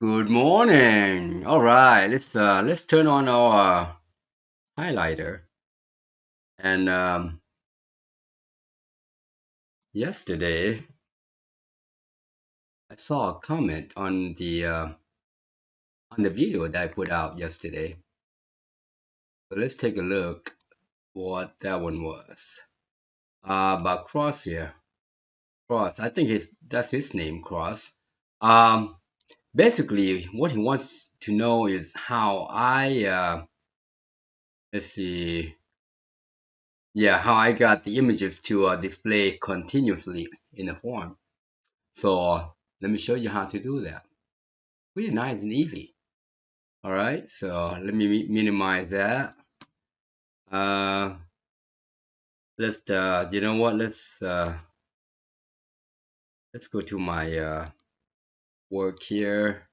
Good morning. All right, let's turn on our highlighter. And yesterday I saw a comment on the video that I put out yesterday. So let's take a look what that one was. About Cross here. Cross. I think that's his name, Cross. Basically what he wants to know is how I let's see. Yeah, how I got the images to display continuously in a form. So let me show you how to do that. Pretty nice and easy. All right, so let me minimize that. Let's you know what? Let's go to my work here.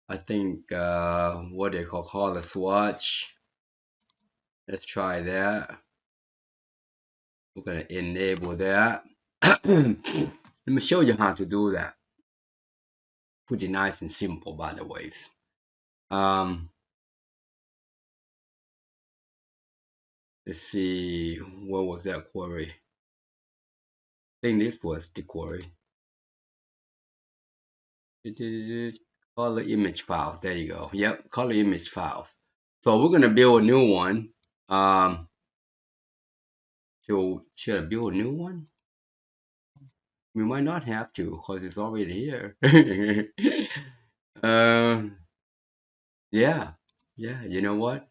I think what they call a swatch. Let's try that. We're gonna enable that. Let me show you how to do that. Pretty nice and simple, by the way. Let's see, what was that query? I think this was the query. Color image file. There you go. Yep, color image file. So we're gonna build a new one. So should I build a new one? We might not have to because it's already here. Yeah, you know what?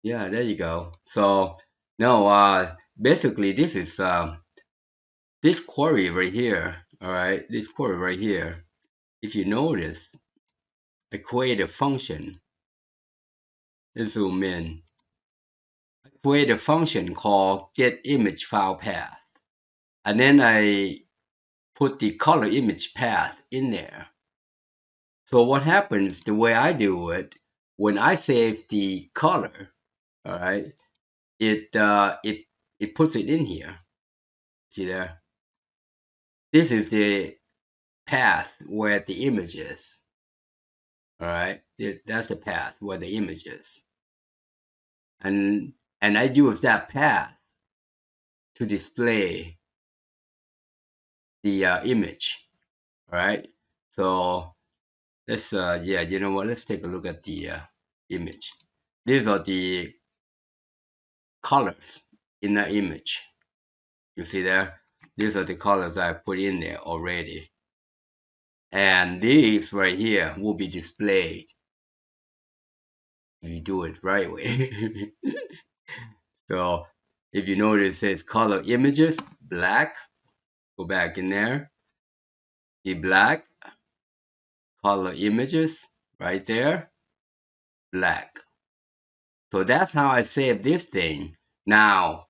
Yeah, there you go. So now basically this is this query right here. All right, this query right here. If you notice, I create a function. Let's zoom in. I create a function called getImageFilePath, and then I put the color image path in there. So what happens, the way I do it, when I save the color, all right, it puts it in here. See there? This is the path where the image is. All right, that's the path where the image is, and I use that path to display the image. All right, so let's yeah, you know what, let's take a look at the image. These are the colors in the image. You see there, these are the colors I put in there already, and these right here will be displayed if you do it right way. So if you notice, it says color images black. Go back in there, the black color images right there, black. So that's how I save this thing. Now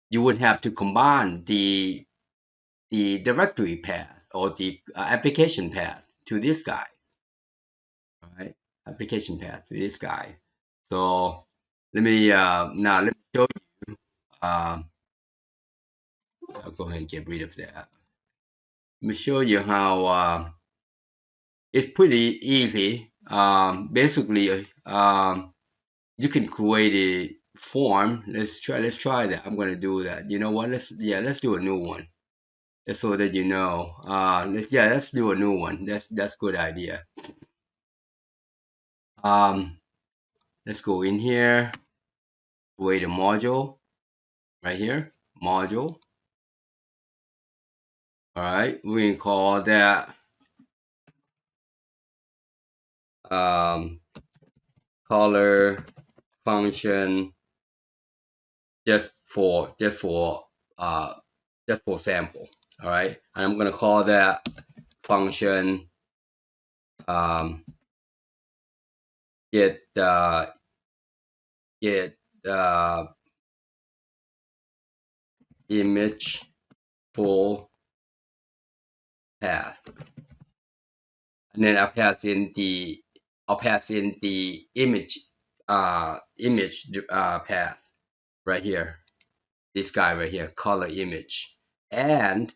you would have to combine the directory path or the application path to this guy. All right, application path to this guy. So let me now let me show you. I'll go ahead and get rid of that. Let me show you how it's pretty easy. Basically, you can create a form. Let's try that. I'm gonna do that. You know what? Let's do a new one. Just so that you know. Let's do a new one. That's good idea. Let's go in here. Create a module right here. Module. All right. We can call that color function just for sample. All right, and I'm gonna call that function get image full path, and then I'll pass in the image path right here. This guy right here, color image, and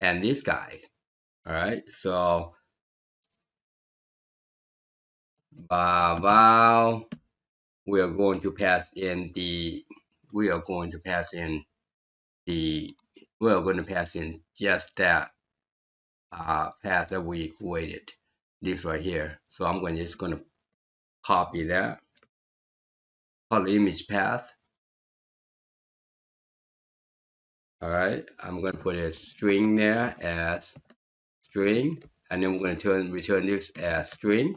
this guy. All right, so Val, we are going to pass in just that path that we equated, this right here. So I'm just going to copy that color image path. All right, I'm going to put a string there as string, and then we're going to return this as string.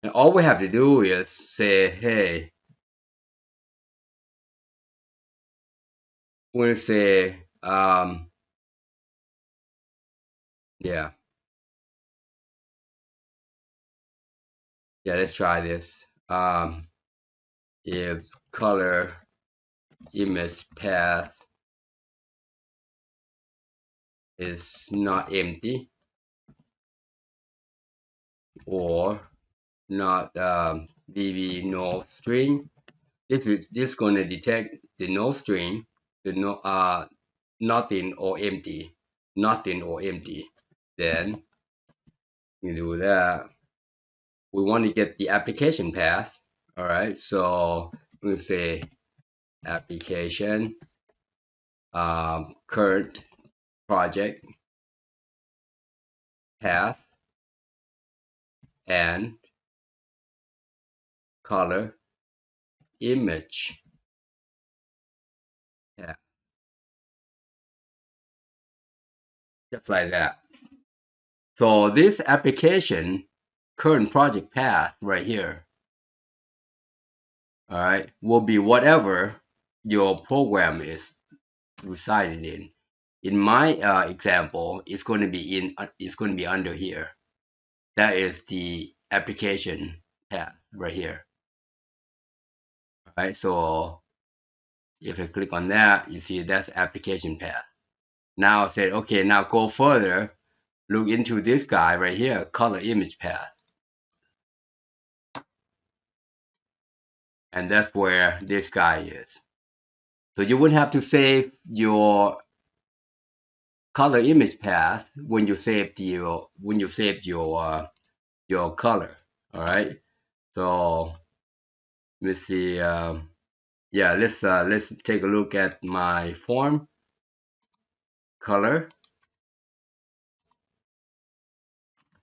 And all we have to do is say, hey, we're going to say, yeah, let's try this. If color image path is not empty or not VB no string, this is going to detect the no string, the no nothing or empty. Then we do that. We want to get the application path. All right, so we'll say application current project path and color image path, just like that. So this application current project path right here, all right, will be whatever your program is residing in. In my example, it's going to be under here. That is the application path right here. All right, so if I click on that, you see that's application path. Now I said, okay, now go further, look into this guy right here, color image path. And that's where this guy is. So you wouldn't have to save your color image path when you saved your color. All right. So let's see. Yeah, let's take a look at my form color.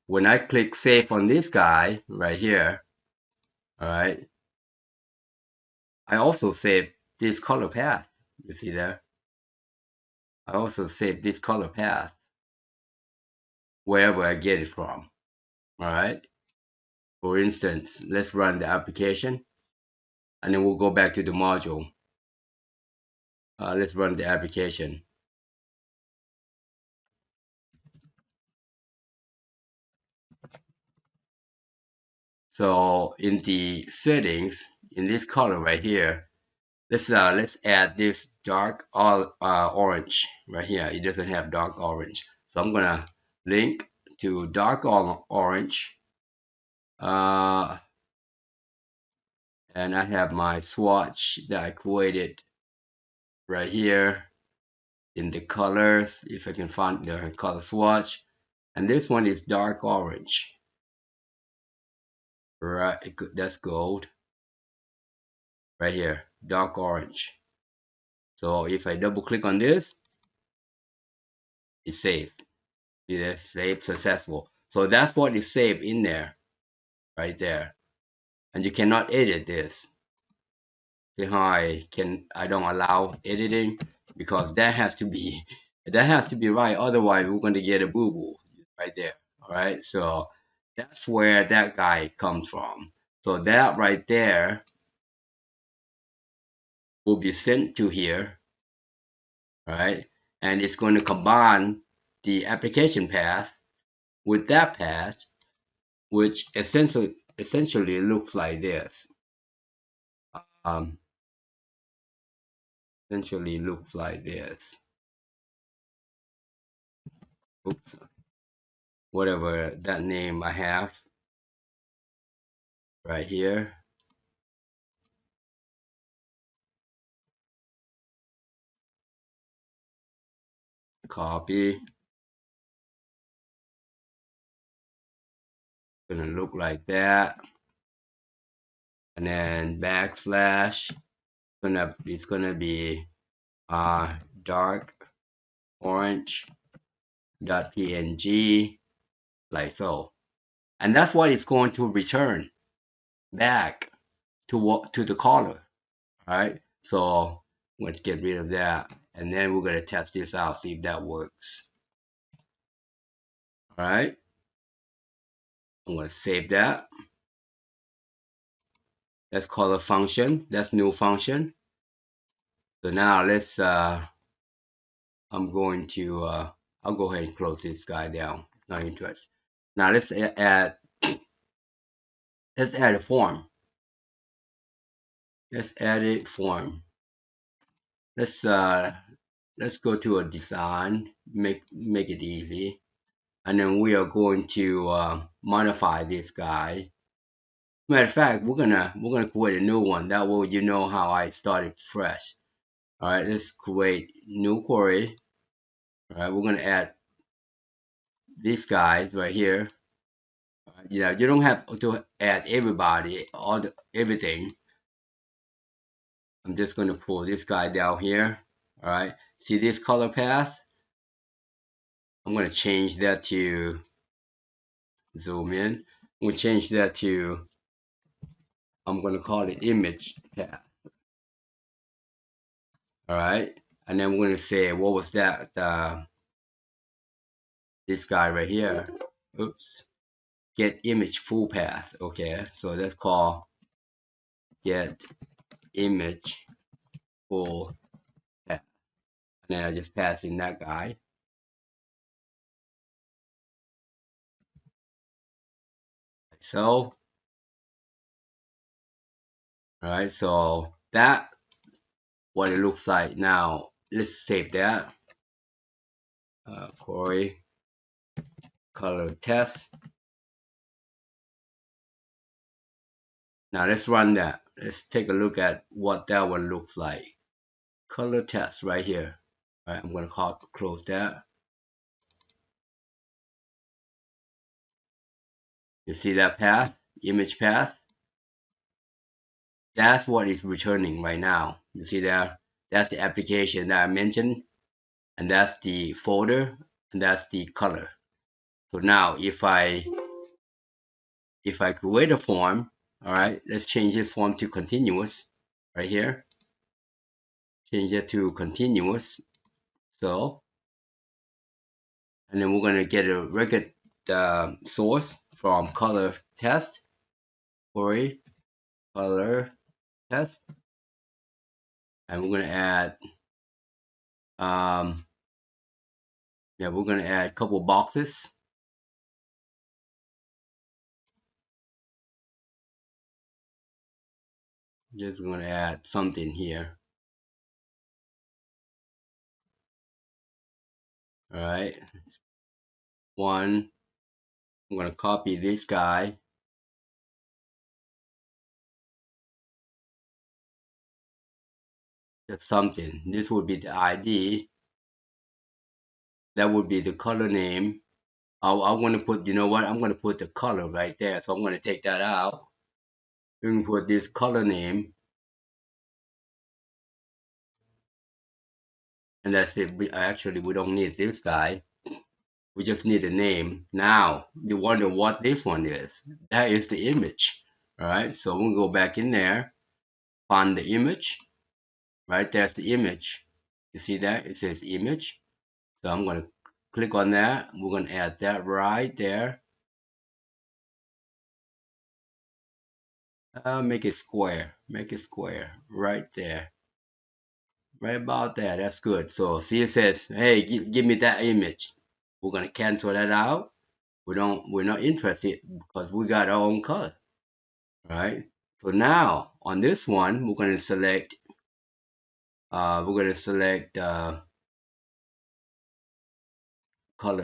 When I click save on this guy right here, all right, I also save this color path. You see there? I also save this color path wherever I get it from. All right. For instance, let's run the application, and then we'll go back to the module. Let's run the application. So in the settings, in this color right here, let's add this dark orange right here. It doesn't have dark orange, so I'm gonna link to dark orange, and I have my swatch that I created right here in the colors. If I can find the color swatch, and this one is dark orange. Right, that's gold right here, dark orange. So if I double click on this, it's saved. See that? Saved successful. So that's what is saved in there, right there. And you cannot edit this. See how I don't allow editing, because that has to be right. Otherwise, we're going to get a boo boo right there. All right. So that's where that guy comes from. So that right there will be sent to here, right? And it's going to combine the application path with that path, which essentially looks like this. Essentially looks like this. Oops. Whatever that name I have right here. Copy. gonna look like that, and then backslash it's gonna be dark orange .png, like so, and that's what it's going to return back to the caller. All right, so let's get rid of that, and then we're gonna test this out, see if that works. All right, I'm gonna save that. Let's call a function. That's new function. So now let's I'm going to I'll go ahead and close this guy down. Not interested. Now let's add a form. Let's add a form. Let's go to a design, make it easy, and then we are going to modify this guy. Matter of fact, we're gonna create a new one. That way you know how I started fresh. All right, let's create new query. All right, we're gonna add these guys right here. You know, you don't have to add everybody, everything. I'm just gonna pull this guy down here. All right, see this color path? I'm gonna change that to zoom in. I'm gonna change that to, I'm gonna call it image path. All right, and then we're gonna say, what was that? This guy right here. Oops. Get image full path. Okay, so let's call get image full path. And then I just pass in that guy. Like so. All right, so that what it looks like now. Let's save that. Query color test. Now let's run that. Let's take a look at what that one looks like. Color test right here. All right, I'm gonna close that. You see that path, image path? That's what it's returning right now. You see there? That's the application that I mentioned, and that's the folder, and that's the color. So now if I create a form, all right, let's change this form to continuous right here. Change it to continuous. So, and then we're gonna get a record source from color test, query color test, and we're gonna add we're gonna add a couple boxes. Just gonna add something here. All right, one. I'm gonna copy this guy. That's something. This would be the ID. That would be the color name. I want to put, you know what? I'm gonna put the color right there. So I'm gonna take that out. We're gonna put this color name, and that's it. We don't need this guy. We just need a name. Now you wonder what this one is. That is the image. All right. So we'll go back in there, find the image. Right, there's the image. You see that? It says image. So I'm gonna click on that. We're gonna add that right there. Make it square. Make it square right there. Right about there. That's good. So see, it says, "Hey, give me that image." We're gonna cancel that out. We're not interested because we got our own color. Right. So now on this one, we're gonna select. Color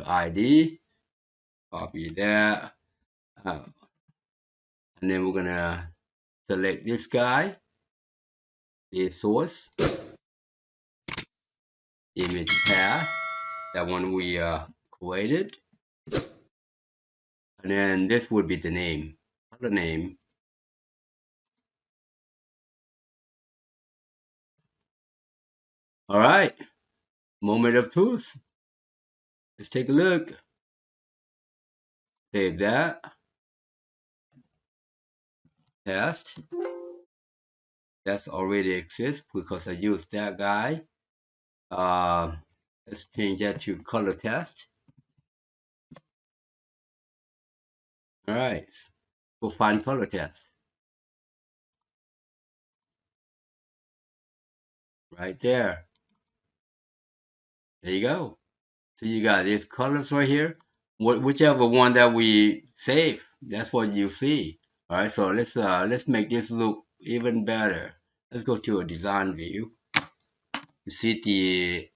ID. Copy that. And then we're gonna select this guy, the source, image path, that one we created, and and then this would be the name, color name. All right, moment of truth. Let's take a look. Save that. Test. That's already exists because I used that guy. Let's change that to color test. All right, go find color test. Right there. There you go. So you got these colors right here. Whichever one that we save, that's what you see. All right, so let's make this look even better. Let's go to a design view. You see the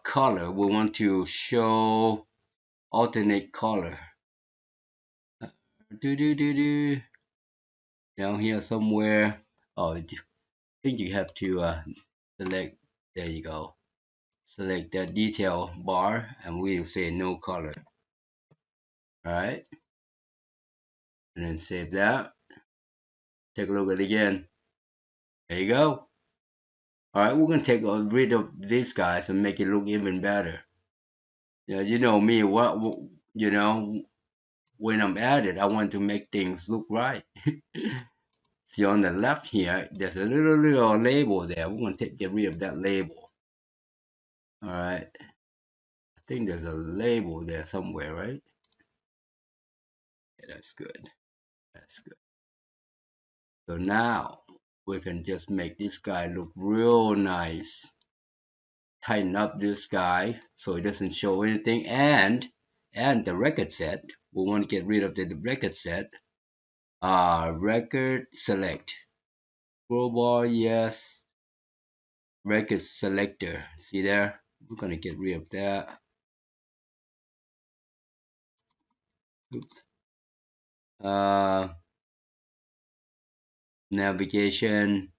color. We want to show alternate color. Down here somewhere. Oh, I think you have to select. There you go. Select that detail bar, and we'll say no color. All right, and then save that. Take a look at it again. There you go. All right, we're gonna take rid of these guys and make it look even better. Yeah, you know me. What you know, when I'm at it, I want to make things look right. See on the left here, there's a little label there. We're gonna get rid of that label. All right. I think there's a label there somewhere, right? Yeah, that's good. That's good. So now we can just make this guy look real nice. Tighten up this guy so it doesn't show anything, and the record set. We want to get rid of the record set. Record select. Scroll bar, yes. Record selector. See there? We're gonna get rid of that. Oops. Navigation.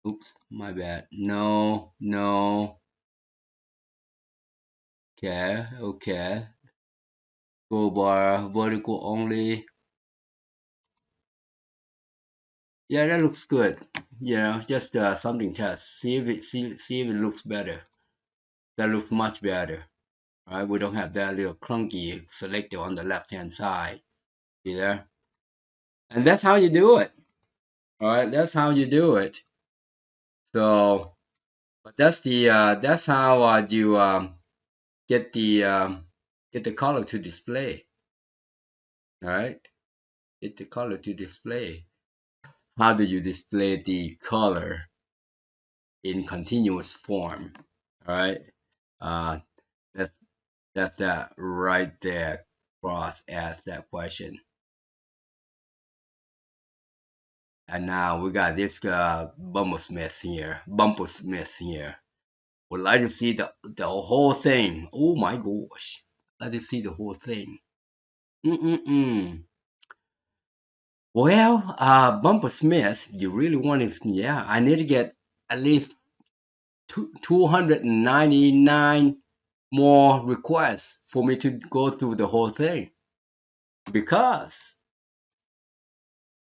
Oops, my bad. No. Okay. Scroll bar, vertical only. Yeah, that looks good. You know, just something test. See if it looks better. That looks much better. Right? We don't have that little clunky selector on the left hand side. See there? And that's how you do it. All right, that's how you do it. So, but that's how you get the color to display. All right, get the color to display. How do you display the color in continuous form? All right, that's that right there. Cross asks that question. And now we got this Bumblesmith here. Would like to see the whole thing. Oh my gosh, like to see the whole thing. Well, Bumblesmith, you really want to? Yeah, I need to get at least 299 more requests for me to go through the whole thing, because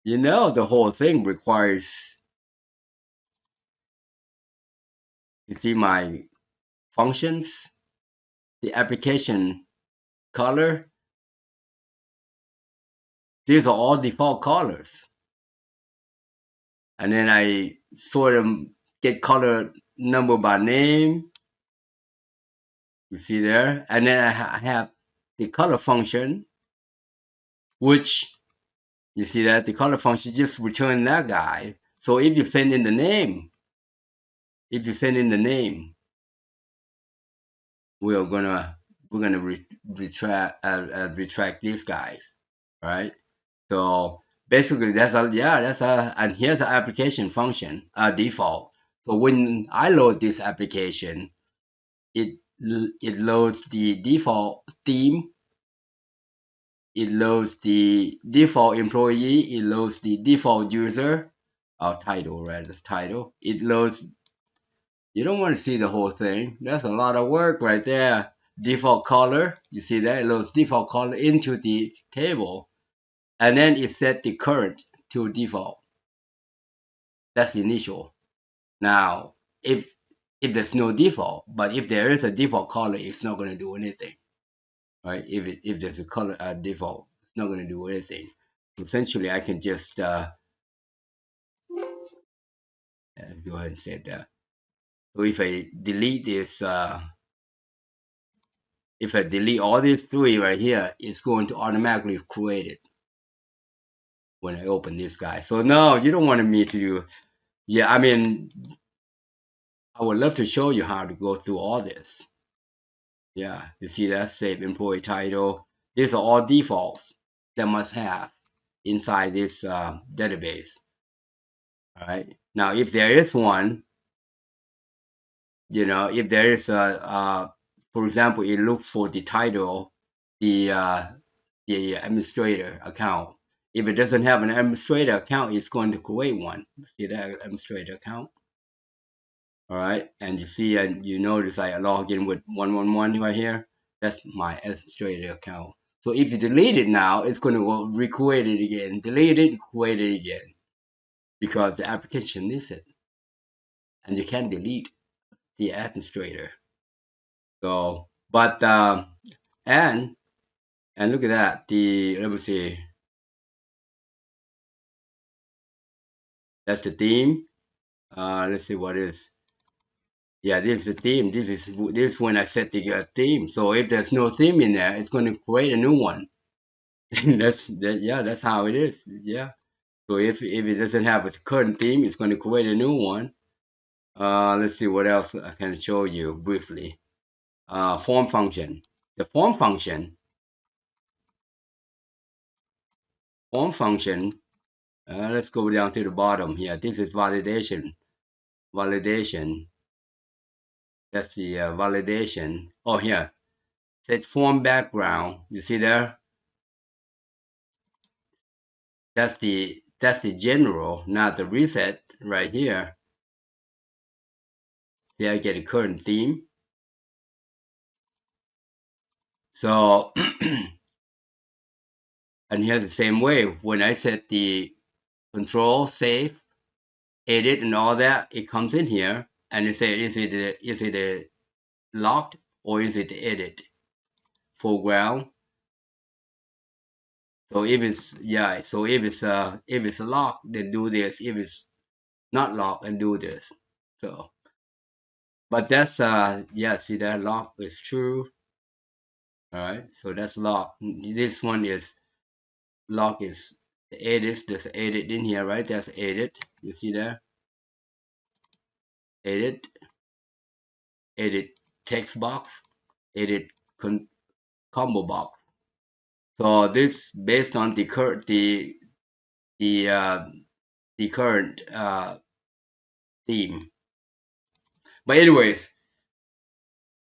you know the whole thing requires. You see my functions, the application color. These are all default colors. And then I sort of get color number by name. You see there? And then I have the color function, which you see that the color function just return that guy. So if you send in the name, we're gonna retract these guys, right? So basically and here's an application function, default. So when I load this application, it loads the default theme, it loads the default employee, it loads the default user, title. It loads. You don't want to see the whole thing. That's a lot of work right there. default color. You see that? It loads default color into the table. And then it set the current to default. That's initial. Now, if there's no default, but if there is a default color, it's not going to do anything, right? If there's a color default, it's not going to do anything. Essentially, I can just go ahead and say that. So if I delete this, if I delete all these three right here, it's going to automatically create it when I open this guy. So no, you don't want me to. Yeah, I mean, I would love to show you how to go through all this. Yeah, you see that? Save employee title. These are all defaults that must have inside this database. All right. Now, if there is one, if there is for example, it looks for the title, the administrator account. If it doesn't have an administrator account, it's going to create one. See that administrator account? All right, and you see, and you notice I log in with 111 right here. That's my administrator account. So if you delete it now, it's going to recreate it again. Delete it, create it again, because the application needs it, and you can't delete the administrator. So, but and look at that. Let me see. That's the theme. Let's see what is. Yeah, this is the theme. This is when I set the theme. So if there's no theme in there, it's going to create a new one. That's how it is. Yeah. So if it doesn't have a current theme, it's going to create a new one. Let's see what else I can show you briefly. Form function. The form function. Let's go down to the bottom here. This is validation. That's the validation. Oh, here. Set form background. You see there? That's the general, not the reset right here. Here I get a current theme. So, and here's the same way. When I set the control, save, edit, and all that, it comes in here, and it says, is it a locked or is it edit? Foreground. So if it's locked, then do this. If it's not locked, then do this. So, but that's see that lock is true. All right, so that's lock. This one is lock is edit. There's edit in here, right? That's edit. You see there? Edit text box, edit combo box. So this based on the current current theme. But anyways,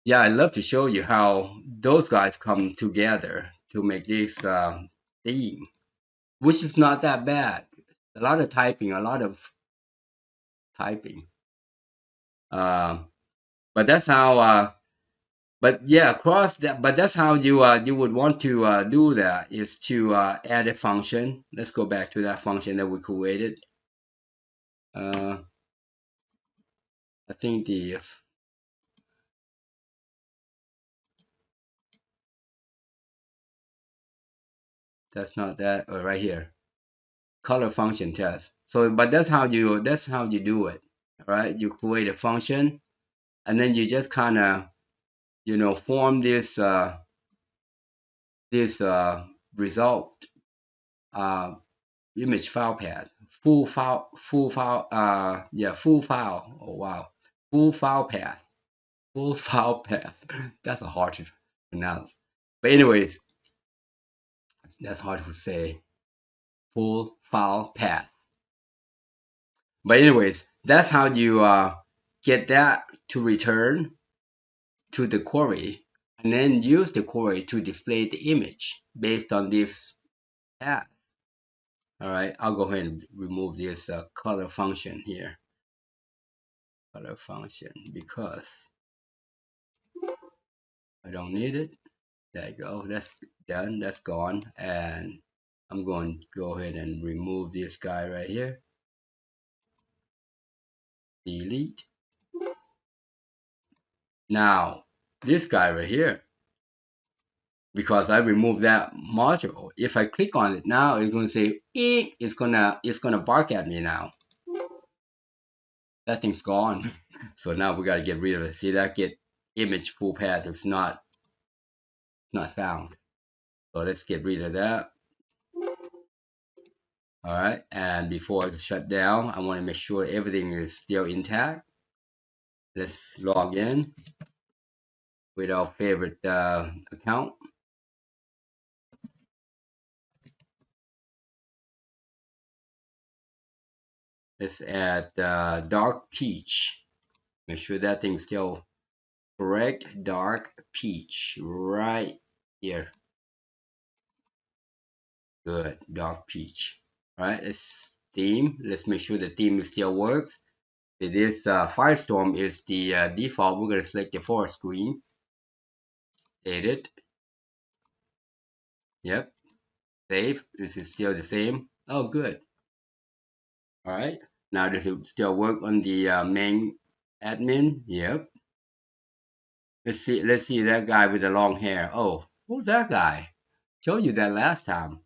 yeah, I'd love to show you how those guys come together to make this theme, which is not that bad. A lot of typing. But that's how. But yeah, but that's how you would want to do that, is to add a function. Let's go back to that function that we created. I think that's not that right here. Color function test. So, but that's how you do it. All right, you create a function, and then you just kind of form this result image file path, full file. Oh wow, full file path. That's hard to pronounce. But anyways, that's hard to say. Full file path. But anyways, that's how you get that to return to the query, and then use the query to display the image based on this path. All right, I'll go ahead and remove this color function here. Color function, because I don't need it. There you go. That's done. That's gone. And I'm going to go ahead and remove this guy right here. Delete. Now, this guy right here, because I removed that module, if I click on it now, it's going to say, eek, it's gonna bark at me now. That thing's gone. So now we got to get rid of it. See that get image full path is not found. So let's get rid of that. All right, and before I shut down, I want to make sure everything is still intact. Let's log in with our favorite account. Let's add dark peach. Make sure that thing's still correct. Dark peach right here. Good, dark peach. All right, let's theme. Let's make sure the theme still works. This Firestorm is the default. We're going to select the forest green. Edit. Yep. Save. This is still the same. Oh, good. All right. Now does it still work on the main admin? Yep. Let's see that guy with the long hair. Oh, who's that guy? Told you that last time.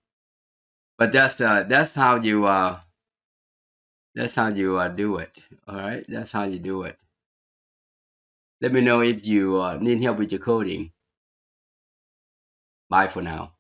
But that's how you do it. All right. That's how you do it. Let me know if you need help with your coding. Bye for now.